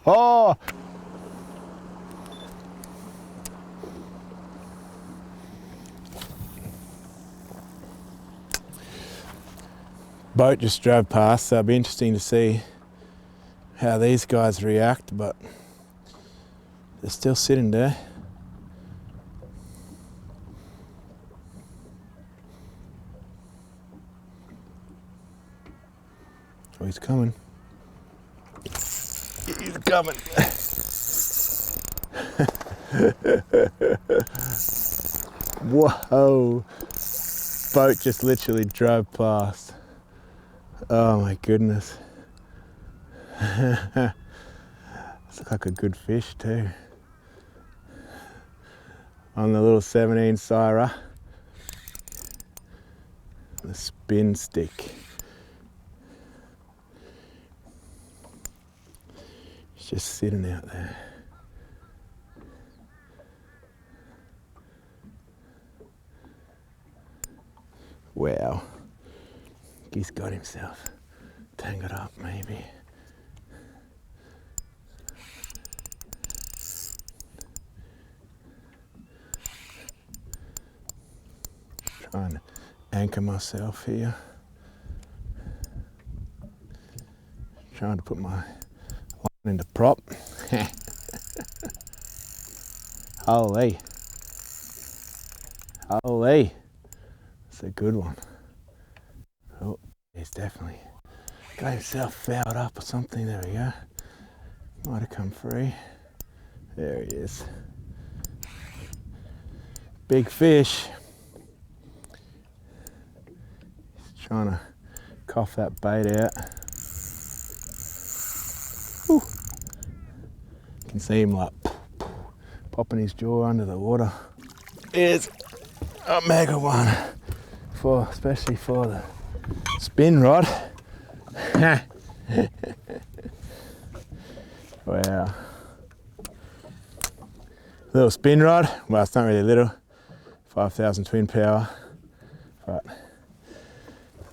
Oh. Boat just drove past, so it'll be interesting to see how these guys react, but they're still sitting there. Oh, he's coming. He's coming. Whoa. Boat just literally drove past. Oh my goodness. This looks like a good fish too. On the little 17 Syra. The spin stick. It's just sitting out there. Wow. He's got himself tangled up maybe. Trying to anchor myself here. Trying to put my line into prop. Holy. Holy. That's a good one. Oh, he's definitely got himself fouled up or something. There we go. Might have come free. There he is. Big fish. He's trying to cough that bait out. Whew. You can see him like popping his jaw under the water. Here's a mega one, especially for the spin rod. Wow. Little spin rod. Well, it's not really little. 5,000 twin power, but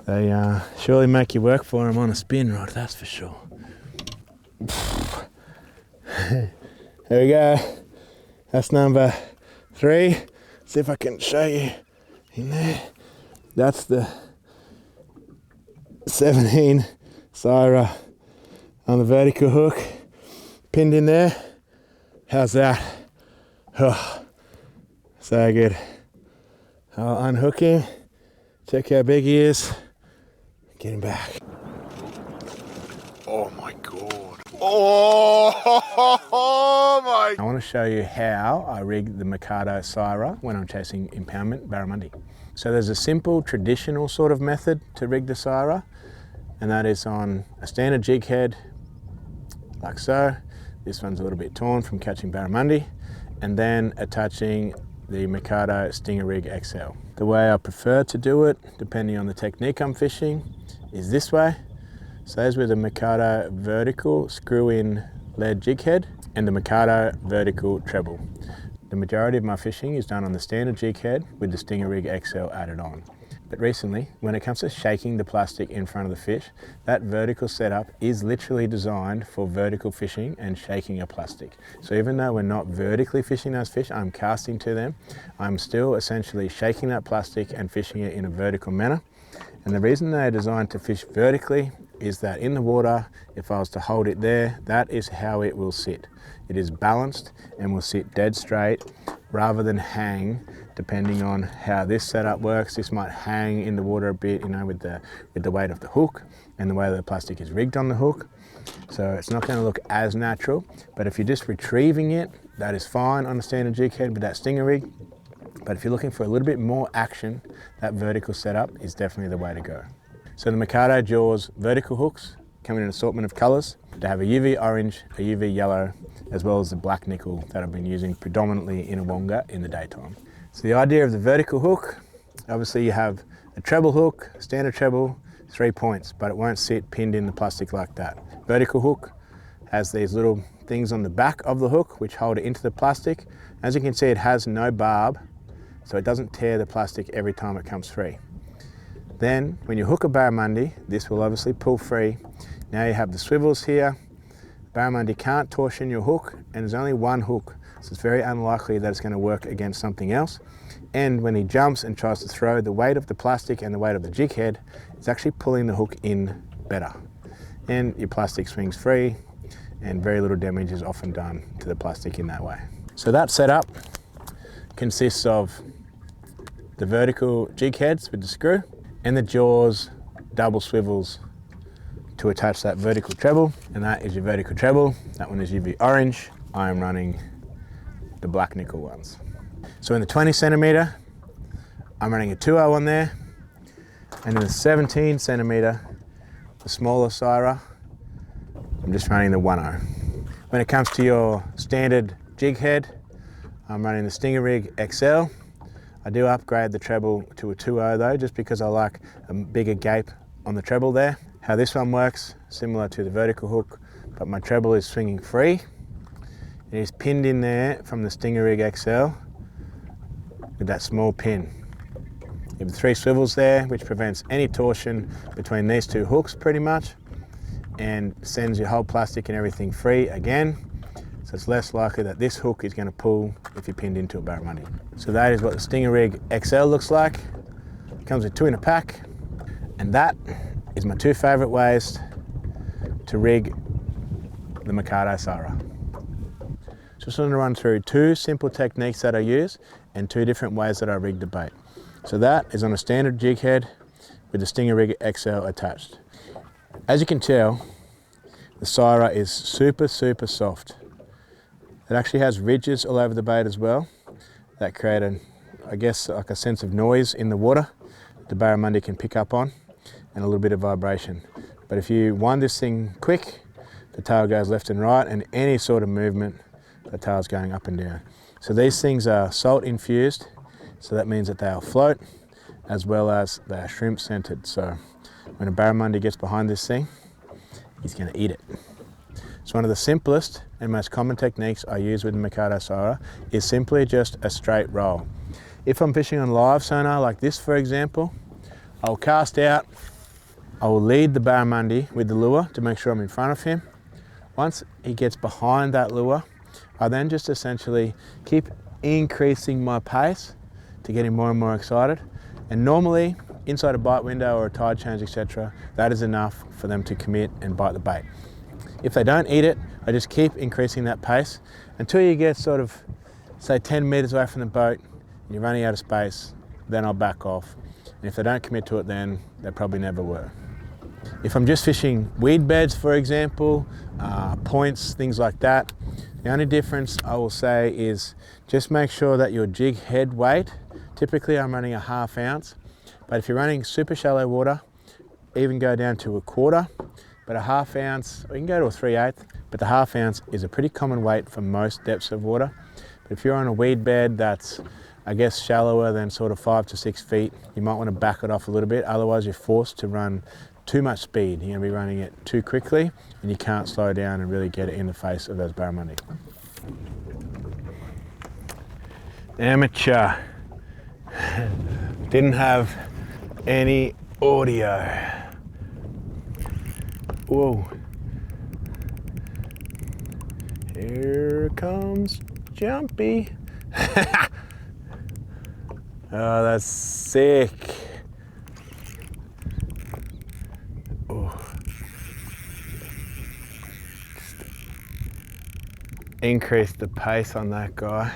they surely make you work for them on a spin rod, that's for sure. There we go. That's number 3. See if I can show you in there. That's the 17 Syra on the vertical hook, pinned in there. How's that? Oh, so good. I'll unhook him, check how big he is, get him back. Oh my God. Oh my. I want to show you how I rig the Mikado Syra when I'm chasing impoundment barramundi. So there's a simple traditional sort of method to rig the Syra, and that is on a standard jig head like so. This one's a little bit torn from catching barramundi, and then attaching the Mikado Stinger Rig XL. The way I prefer to do it, depending on the technique I'm fishing, is this way. So as with the Mikado vertical screw-in lead jig head and the Mikado vertical treble. The majority of my fishing is done on the standard jig head with the Stinger Rig XL added on. But recently, when it comes to shaking the plastic in front of the fish, that vertical setup is literally designed for vertical fishing and shaking a plastic. So even though we're not vertically fishing those fish, I'm casting to them, I'm still essentially shaking that plastic and fishing it in a vertical manner. And the reason they're designed to fish vertically is that in the water, if I was to hold it there, that is how it will sit. It is balanced and will sit dead straight rather than hang, depending on how this setup works. This might hang in the water a bit, you know, with the weight of the hook and the way the plastic is rigged on the hook. So it's not going to look as natural, but if you're just retrieving it, that is fine on a standard jig head with that Stinger Rig. But if you're looking for a little bit more action, that vertical setup is definitely the way to go. So the Mikado Jaws vertical hooks come in an assortment of colours. They have a UV orange, a UV yellow, as well as the black nickel that I've been using predominantly in Awoonga in the daytime. So the idea of the vertical hook, obviously you have a treble hook, standard treble, 3 points, but it won't sit pinned in the plastic like that. Vertical hook has these little things on the back of the hook which hold it into the plastic. As you can see, it has no barb, so it doesn't tear the plastic every time it comes free. Then when you hook a barramundi, this will obviously pull free. Now you have the swivels here, Barramundi can't torsion your hook, and there's only one hook, so it's very unlikely that it's going to work against something else. And when he jumps and tries to throw, the weight of the plastic and the weight of the jig head is actually pulling the hook in better. And your plastic swings free, and very little damage is often done to the plastic in that way. So that setup consists of the vertical jig heads with the screw and the jaws double swivels to attach that vertical treble, and that is your vertical treble. That one is UV orange. I am running the black nickel ones. So in the 20 centimeter, I'm running a 2.0 on there, and in the 17 centimeter, the smaller Syra, I'm just running the 1.0. When it comes to your standard jig head, I'm running the Stinger Rig XL. I do upgrade the treble to a 2.0 though, just because I like a bigger gape on the treble there. How this one works, similar to the vertical hook, but my treble is swinging free. It is pinned in there from the Stinger Rig XL with that small pin. You have 3 swivels there, which prevents any torsion between these 2 hooks pretty much, and sends your whole plastic and everything free again. So it's less likely that this hook is going to pull if you're pinned into a Barramundi. So that is what the Stinger Rig XL looks like. It comes with 2 in a pack, and that is my 2 favourite ways to rig the Mikado Syra. Just want to run through 2 simple techniques that I use and 2 different ways that I rig the bait. So that is on a standard jig head with the Stinger Rig XL attached. As you can tell, the Syra is super soft. It actually has ridges all over the bait as well that create I guess like a sense of noise in the water the Barramundi can pick up on, and a little bit of vibration. But if you wind this thing quick, the tail goes left and right, and any sort of movement, the tail's going up and down. So these things are salt infused, so that means that they'll float, as well as they are shrimp scented. So when a Barramundi gets behind this thing, he's going to eat it. So one of the simplest and most common techniques I use with the Mikado Syra is simply just a straight roll. If I'm fishing on live sonar like this, for example, I'll cast out, I will lead the Barramundi with the lure to make sure I'm in front of him. Once he gets behind that lure, I then just essentially keep increasing my pace to get him more and more excited. And normally, inside a bite window or a tide change, etc., that is enough for them to commit and bite the bait. If they don't eat it, I just keep increasing that pace until you get sort of, say, 10 meters away from the boat, and you're running out of space, then I'll back off. And if they don't commit to it, then they probably never were. If I'm just fishing weed beds, for example, points, things like that, the only difference I will say is just make sure that your jig head weight, typically I'm running a 1/2 ounce, but if you're running super shallow water, even go down to a 1/4, but a 1/2 ounce, or you can go to a 3/8, but the 1/2 ounce is a pretty common weight for most depths of water. But if you're on a weed bed that's, I guess, shallower than sort of 5 to 6 feet, you might want to back it off a little bit, otherwise you're forced to run too much speed. You're going to be running it too quickly, and you can't slow down and really get it in the face of those barramundi. Amateur. Didn't have any audio. Whoa. Here comes Jumpy. Oh, that's sick. Oh. Increase the pace on that guy.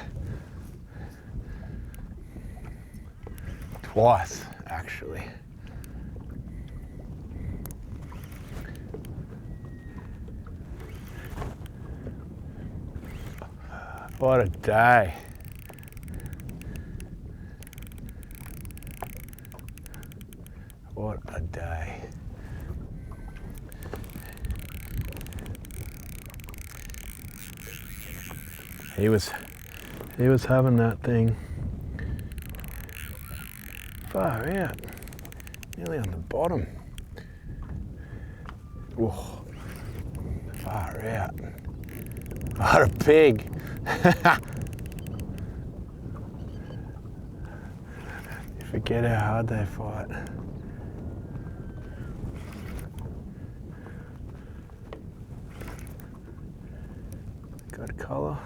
Twice, actually. What a day. What a day. He was having that thing far out, nearly on the bottom. Whoa, far out. What a pig. You forget how hard they fight. got colour.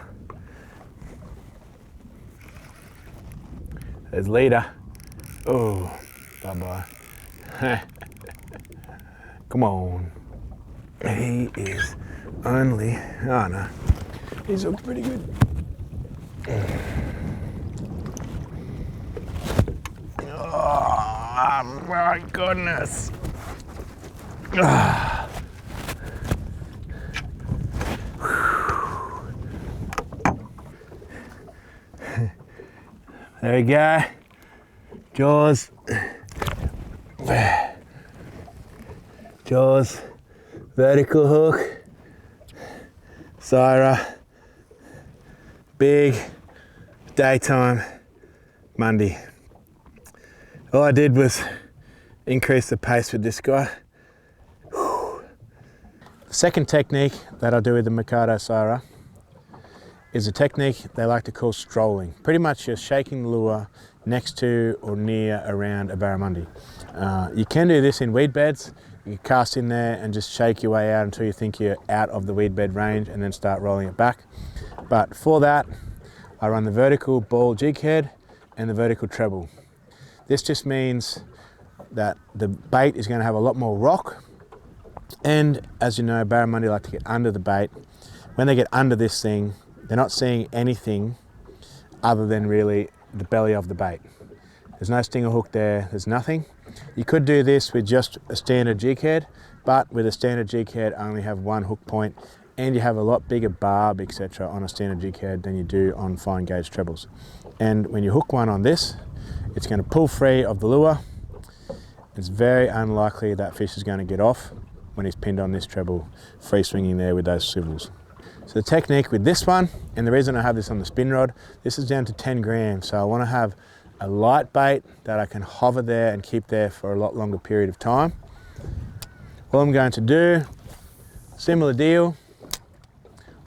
There's leader. Oh, bye-bye. Come on. He is only, oh no, he's looks pretty good. Oh my goodness. There we go. Jaws. Jaws. Vertical hook. Syra. Big. Daytime. Monday. All I did was increase the pace with this guy. The second technique that I do with the Mikado Syra is a technique they like to call strolling. Pretty much you're shaking the lure next to or near around a barramundi. You can do this in weed beds. You cast in there and just shake your way out until you think you're out of the weed bed range and then start rolling it back. But for that, I run the vertical ball jig head and the vertical treble. This just means that the bait is going to have a lot more rock, and as you know, barramundi like to get under the bait. When they get under this thing, they're not seeing anything other than really the belly of the bait. There's no stinger hook there, there's nothing. You could do this with just a standard jig head, but with a standard jig head only have one hook point, and you have a lot bigger barb, etc. on a standard jig head than you do on fine gauge trebles. And when you hook one on this, it's going to pull free of the lure. It's very unlikely that fish is going to get off when he's pinned on this treble, free swinging there with those swivels. So the technique with this one, and the reason I have this on the spin rod, this is down to 10 grams. So I want to have a light bait that I can hover there and keep there for a lot longer period of time. All I'm going to do, similar deal,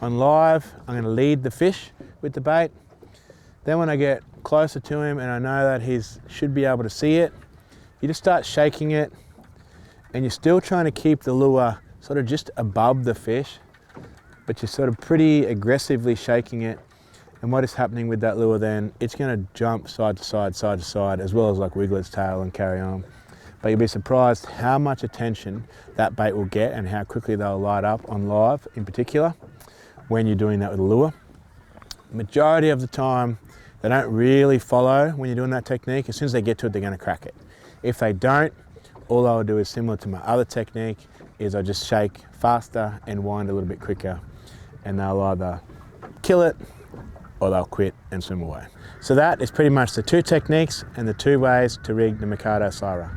on live, I'm going to lead the fish with the bait. Then when I get closer to him and I know that he should be able to see it, you just start shaking it, and you're still trying to keep the lure sort of just above the fish, but you're sort of pretty aggressively shaking it. And what is happening with that lure then, it's going to jump side to side, as well as like wiggle its tail and carry on. But you'll be surprised how much attention that bait will get and how quickly they'll light up on live in particular when you're doing that with a lure. Majority of the time, they don't really follow when you're doing that technique. As soon as they get to it, they're going to crack it. If they don't, all I'll do is similar to my other technique, is I just shake faster and wind a little bit quicker, and they'll either kill it or they'll quit and swim away. So that is pretty much the two techniques and the two ways to rig the Mikado Syra.